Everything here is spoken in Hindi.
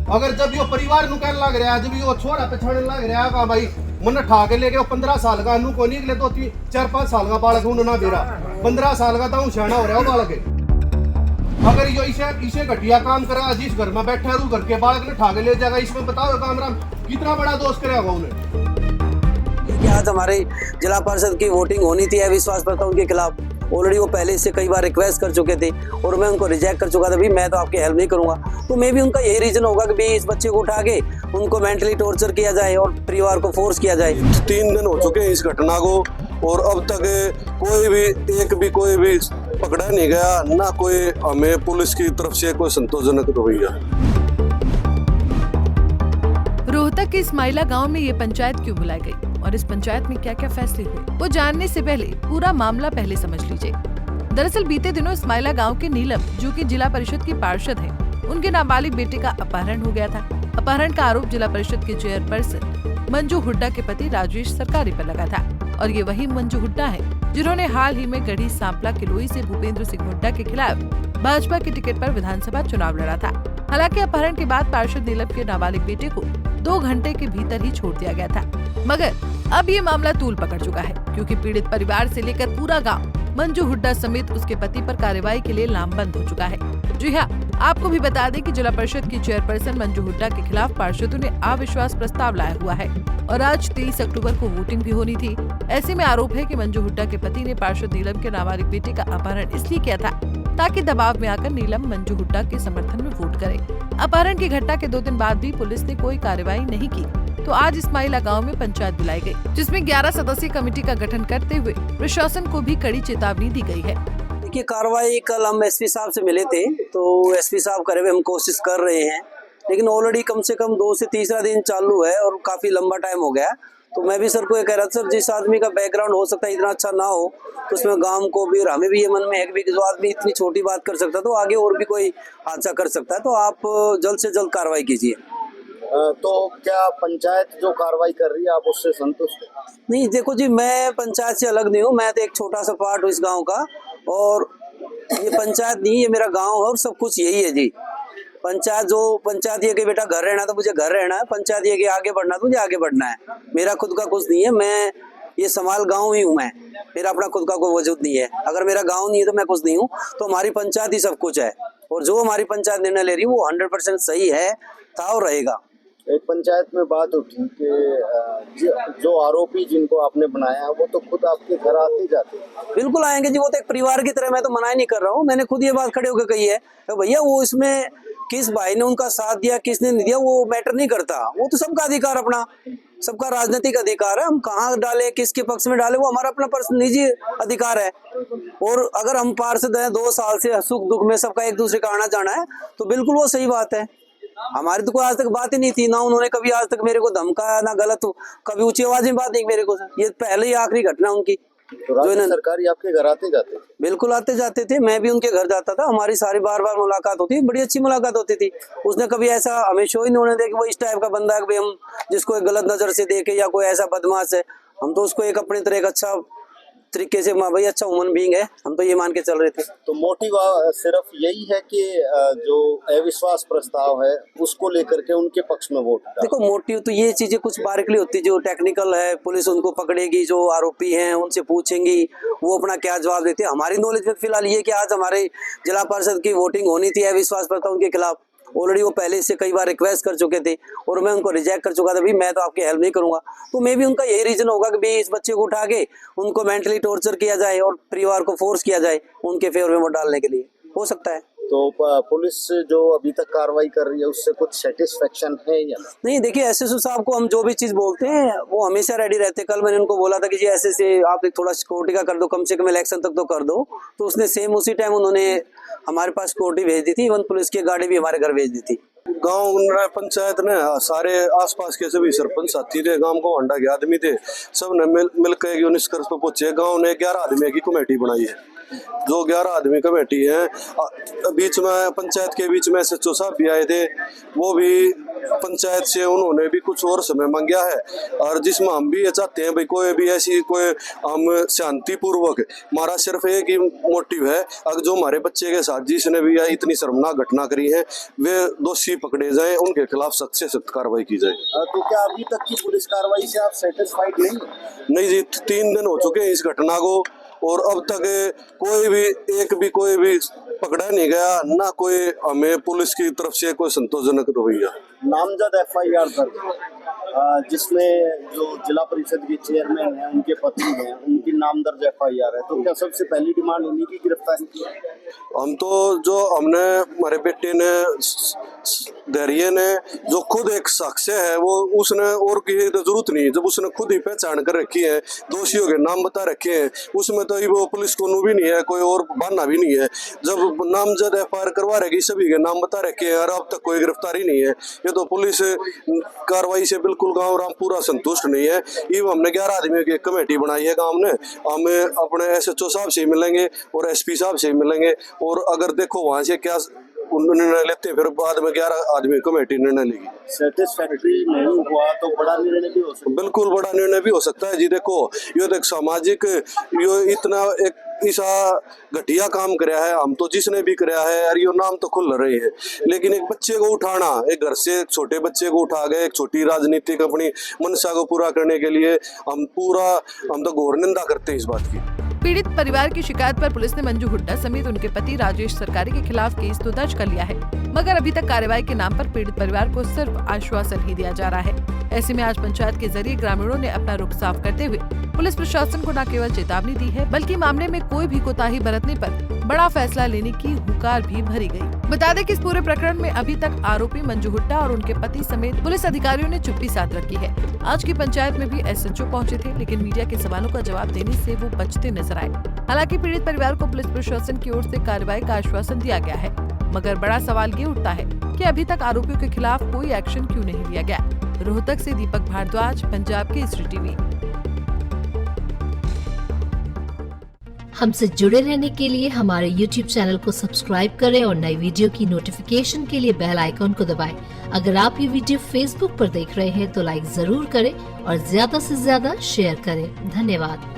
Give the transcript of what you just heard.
अगर जब यो परिवार नु कहने लग रहा है, जब यो छोरा पे छड़ने लग रहा है, भाई मन ठा के ले गए 15 साल का अनु को निकले तो 4-5 साल का बालक उन्होंने ना बेरा 15 साल का तो सियाना हो रहा है वो बालक है। अगर यो इसे घटिया काम करेगा, जिस घर में बैठा है घर के बालक ने ठा के ले जाएगा, इसमें बताओ कामरान कितना बड़ा दोष करेगा उन्हें। आज हमारे जिला परिषद की वोटिंग होनी थी अविश्वास प्रस्ताव के खिलाफ। ऑलरेडी वो पहले इससे कई बार रिक्वेस्ट कर चुके थे और मैं उनको रिजेक्ट कर चुका था, भी मैं तो आपकी हेल्प नहीं करूंगा। तो मे भी उनका यही रीजन होगा कि भी इस बच्चे को उठा के उनको मेंटली टॉर्चर किया जाए और परिवार को फोर्स किया जाए। 3 दिन हो चुके हैं इस घटना को और अब तक कोई भी पकड़ा नहीं गया, ना कोई हमें पुलिस की तरफ से कोई संतोषजनक रवैया। रोहतक के इस्माइला गांव में ये पंचायत क्यों बुलाई गई और इस पंचायत में क्या क्या फैसले हुए, वो जानने से पहले पूरा मामला पहले समझ लीजिए। दरअसल बीते दिनों इस्माइला गांव के नीलम, जो कि जिला परिषद की पार्षद हैं, उनके नाबालिग बेटे का अपहरण हो गया था। अपहरण का आरोप जिला परिषद के चेयरपर्सन मंजू हुड्डा के पति राजेश सरकारी पर लगा था और ये वही मंजू हुड्डा है जिन्होंने हाल ही में गढ़ी सांपला किलोई से भूपेंद्र सिंह हुड्डा के खिलाफ भाजपा के टिकट पर विधानसभा चुनाव लड़ा था। हालांकि अपहरण के बाद पार्षद नीलम के नाबालिग बेटे को 2 घंटे के भीतर ही छोड़ दिया गया था, मगर अब ये मामला तूल पकड़ चुका है क्योंकि पीड़ित परिवार से लेकर पूरा गांव मंजू हुड्डा समेत उसके पति पर कार्रवाई के लिए लामबंद हो चुका है। जी हाँ, आपको भी बता दें कि जिला परिषद की चेयरपर्सन मंजू हुड्डा के खिलाफ पार्षदों ने अविश्वास प्रस्ताव लाया हुआ है और आज 23 अक्टूबर को वोटिंग भी होनी थी। ऐसे में आरोप है कि मंजू हुड्डा के पति ने पार्षद नीलम के नाबालिग बेटे का अपहरण इसलिए किया था ताकि दबाव में आकर नीलम मंजू हुड्डा के समर्थन में वोट करे। अपहरण की घटना के 2 दिन बाद भी पुलिस ने कोई कार्रवाई नहीं की, तो आज इस्माइला गांव में पंचायत बुलाई गई, जिसमें 11 सदस्यीय कमेटी का गठन करते हुए प्रशासन को भी कड़ी चेतावनी दी गई है। देखिए, कार्रवाई कल हम एसपी साहब से मिले थे, तो एसपी साहब करे हुए हम कोशिश कर रहे हैं, लेकिन ऑलरेडी कम से कम 2 से तीसरा दिन चालू है और काफी लंबा टाइम हो गया। तो मैं भी सर को ये कह रहा था, सर जिस आदमी का बैकग्राउंड हो सकता है इतना अच्छा ना हो, तो उसमें गांव को भी और हमें भी ये मन में है कि जो आदमी इतनी छोटी बात कर सकता है तो आगे और भी कोई हादसा कर सकता है, तो आप जल्द से जल्द कार्रवाई कीजिए। तो क्या पंचायत जो कार्रवाई कर रही है आप उससे संतुष्ट हैं? नहीं, देखो जी, मैं पंचायत से अलग नहीं हूँ, मैं तो एक छोटा सा पार्ट हूँ इस गांव का, और ये पंचायत नहीं, ये मेरा गांव है और सब कुछ यही है जी। पंचायत ये कि बेटा घर रहना तो मुझे घर रहना है, पंचायत ये कि आगे बढ़ना तो मुझे आगे बढ़ना है। मेरा खुद का कुछ नहीं है, मैं ये समाल गांव ही हूँ, मेरा अपना खुद का कोई वजूद नहीं है। अगर मेरा गांव नहीं है तो मैं कुछ नहीं हूँ, तो हमारी पंचायत ही सब कुछ है और जो हमारी पंचायत निर्णय ले रही है वो 100% सही है, था और रहेगा। एक पंचायत में बात उठी कि जो आरोपी जिनको आपने बनाया है वो तो खुद आपके घर आते जाते हैं। बिल्कुल आएंगे जी, वो तो एक परिवार की तरह, मैं तो मना ही नहीं कर रहा हूँ। मैंने खुद ये बात खड़े होकर कही है, तो भैया वो इसमें किस भाई ने उनका साथ दिया किसने नहीं दिया वो मैटर नहीं करता, वो तो सबका अधिकार, अपना सबका राजनीतिक अधिकार है। हम कहाँ डाले, किसके पक्ष में डाले, वो हमारा अपना पर्सनल निजी अधिकार है। और अगर हम पार्षद हैं 2 साल से, सुख दुख में सबका एक दूसरे का आना जाना है, तो बिल्कुल वो सही बात है। हमारी तो कोई आज तक बात ही नहीं थी, ना उन्होंने कभी आज तक मेरे को धमकाया, ना गलत कभी ऊंची आवाज में बात नहीं मेरे को। ये पहले ही आखिरी घटना उनकी। तो राज्य सरकारी आपके घर आते जाते थे? बिल्कुल आते जाते थे, मैं भी उनके घर जाता था, हमारी सारी बार मुलाकात होती, बड़ी अच्छी मुलाकात होती थी। उसने कभी ऐसा हमें शो ही नहीं होने दिया कि वो इस टाइप का बंदा है कि हम जिसको एक गलत नजर से देखे या कोई ऐसा बदमाश है। हम तो उसको एक अपनी तरह एक अच्छा तरीके से, भाई अच्छा ह्यूमन बीइंग है, हम तो ये मान के चल रहे थे। तो मोटिव सिर्फ यही है कि जो अविश्वास प्रस्ताव है उसको लेकर के उनके पक्ष में वोट? देखो, मोटिव तो ये चीजें कुछ बारीकली होती है, जो टेक्निकल है, पुलिस उनको पकड़ेगी, जो आरोपी हैं उनसे पूछेंगी, वो अपना क्या जवाब देते हैं। हमारी नॉलेज में फिलहाल ये कि आज हमारे जिला परिषद की वोटिंग होनी थी अविश्वास प्रस्ताव उनके खिलाफ। ऑलरेडी वो पहले इससे कई बार रिक्वेस्ट कर चुके थे और मैं उनको रिजेक्ट कर चुका था, भी मैं तो आपकी हेल्प नहीं करूंगा। तो मे भी उनका यही रीजन होगा कि भी इस बच्चे को उठा के उनको मेंटली टॉर्चर किया जाए और परिवार को फोर्स किया जाए उनके फेवर में वोट डालने के लिए, हो सकता है। तो पुलिस जो अभी तक कार्रवाई कर रही है उससे कुछ सेटिस्फेक्शन है या नहीं? देखिए, एसएसओ साहब को हम जो भी चीज बोलते हैं वो हमेशा रेडी रहते हैं। कल मैंने उनको बोला था कि जी ऐसे से आप थोड़ा सिक्योरिटी का कर दो, कम से कम इलेक्शन तक तो कर दो, तो उसने सेम उसी टाइम उन्होंने हमारे पास सिक्योरिटी भेज दी थी, इवन पुलिस की गाड़ी भी हमारे घर भेज दी थी। गांव पंचायत ने सारे आसपास के सभी सरपंच साथी थे, गांव को हंडा के आदमी थे, सब ने मिलकर एक निष्कर्ष पर पहुंचे। गांव ने 11 आदमी की कमेटी बनाई है, जो 11 आदमी कमेटी है। बीच में पंचायत के बीच में एसएचओ साहब भी आए थे, वो भी पंचायत से उन्होंने भी कुछ और समय मांगा है, और जिसमें हम भी ये चाहते हैं भाई कोई भी ऐसी कोई हम शांतिपूर्वक, हमारा सिर्फ एक ही मोटिव है, अगर जो हमारे बच्चे के साथ जिसने भी यह इतनी शर्मनाक घटना करी है वे दोषी पकड़े जाएं, उनके खिलाफ सख्त से सख्त कार्रवाई की जाए। तो क्या अभी तक की पुलिस कार्रवाई से आप सेटिस्फाइड नहीं? नहीं जी, 3 दिन हो चुके हैं इस घटना को, और अब तक कोई भी पकड़ा नहीं गया, ना कोई हमें पुलिस की तरफ से कोई संतोषजनक रवैया। नामजद FIR दर्ज जिसमें जो जिला परिषद के चेयरमैन हैं, उनके पत्नी हैं, उनकी नामदर्ज FIR है, तो क्या सबसे पहली डिमांड इन्हीं की गिरफ्तारी की? हम तो जो हमने हमारे बेटे ने धैर्य ने जो खुद एक शख्स है, वो उसने और किसी की जरूरत नहीं, जब उसने खुद ही पहचान कर रखी है, दोषियों के नाम बता रखे हैं, उसमें तो वो पुलिस को भी नहीं है, कोई और बहाना भी नहीं है। जब नामजद FIR करवा रखी, सभी के नाम बता रखे हैं और अब तक कोई गिरफ्तारी नहीं है, ये तो पुलिस कार्रवाई से बिल्कुल गांव राम पूरा संतुष्ट नहीं है। ये हमने 11 आदमियों की कमेटी बनाई है गांव ने, हमें अपने SHO साहब से मिलेंगे और SP साहब से मिलेंगे, और अगर देखो वहां से क्या निर्णय लेते हैं, फिर बाद में 11 आदमी कमेटी निर्णय लेगी। सेटिस्फैक्टरी नहीं हुआ तो बड़ा निर्णय भी हो सकता है। बिल्कुल बड़ा निर्णय भी हो सकता है जी। देखो ये तो एक सामाजिक, ये इतना एक ऐसा घटिया काम कराया है, हम तो जिसने भी कराया है यार, ये नाम तो खुल रहे हैं, लेकिन एक बच्चे को उठाना, एक घर से एक छोटे बच्चे को उठा गए, एक छोटी राजनीतिक अपनी मनसा को पूरा करने के लिए हम तो घोर निंदा करते हैं इस बात की। पीड़ित परिवार की शिकायत पर पुलिस ने मंजू हुड्डा समेत उनके पति राजेश सरकारी के खिलाफ केस तो दर्ज कर लिया है, मगर अभी तक कार्रवाई के नाम पर पीड़ित परिवार को सिर्फ आश्वासन ही दिया जा रहा है। ऐसे में आज पंचायत के जरिए ग्रामीणों ने अपना रुख साफ करते हुए पुलिस प्रशासन को न केवल चेतावनी दी है, बल्कि मामले में कोई भी कोताही बरतने पर बड़ा फैसला लेने की हुंकार भी भरी गई। बता दें कि इस पूरे प्रकरण में अभी तक आरोपी मंजू हुड्डा और उनके पति समेत पुलिस अधिकारियों ने चुप्पी साध रखी है। आज की पंचायत में भी SHO पहुंचे थे, लेकिन मीडिया के सवालों का जवाब देने से वो बचते नजर आए। हालांकि पीड़ित परिवार को पुलिस प्रशासन की ओर से कार्रवाई का आश्वासन दिया गया है, मगर बड़ा सवाल ये उठता है कि अभी तक आरोपियों के खिलाफ कोई एक्शन क्यों नहीं लिया गया। रोहतक से दीपक भारद्वाज, पंजाब केसरी टीवी। हमसे जुड़े रहने के लिए हमारे YouTube चैनल को सब्सक्राइब करें और नई वीडियो की नोटिफिकेशन के लिए बेल आइकॉन को दबाएं। अगर आप ये वीडियो Facebook पर देख रहे हैं तो लाइक जरूर करें और ज्यादा से ज्यादा शेयर करें। धन्यवाद।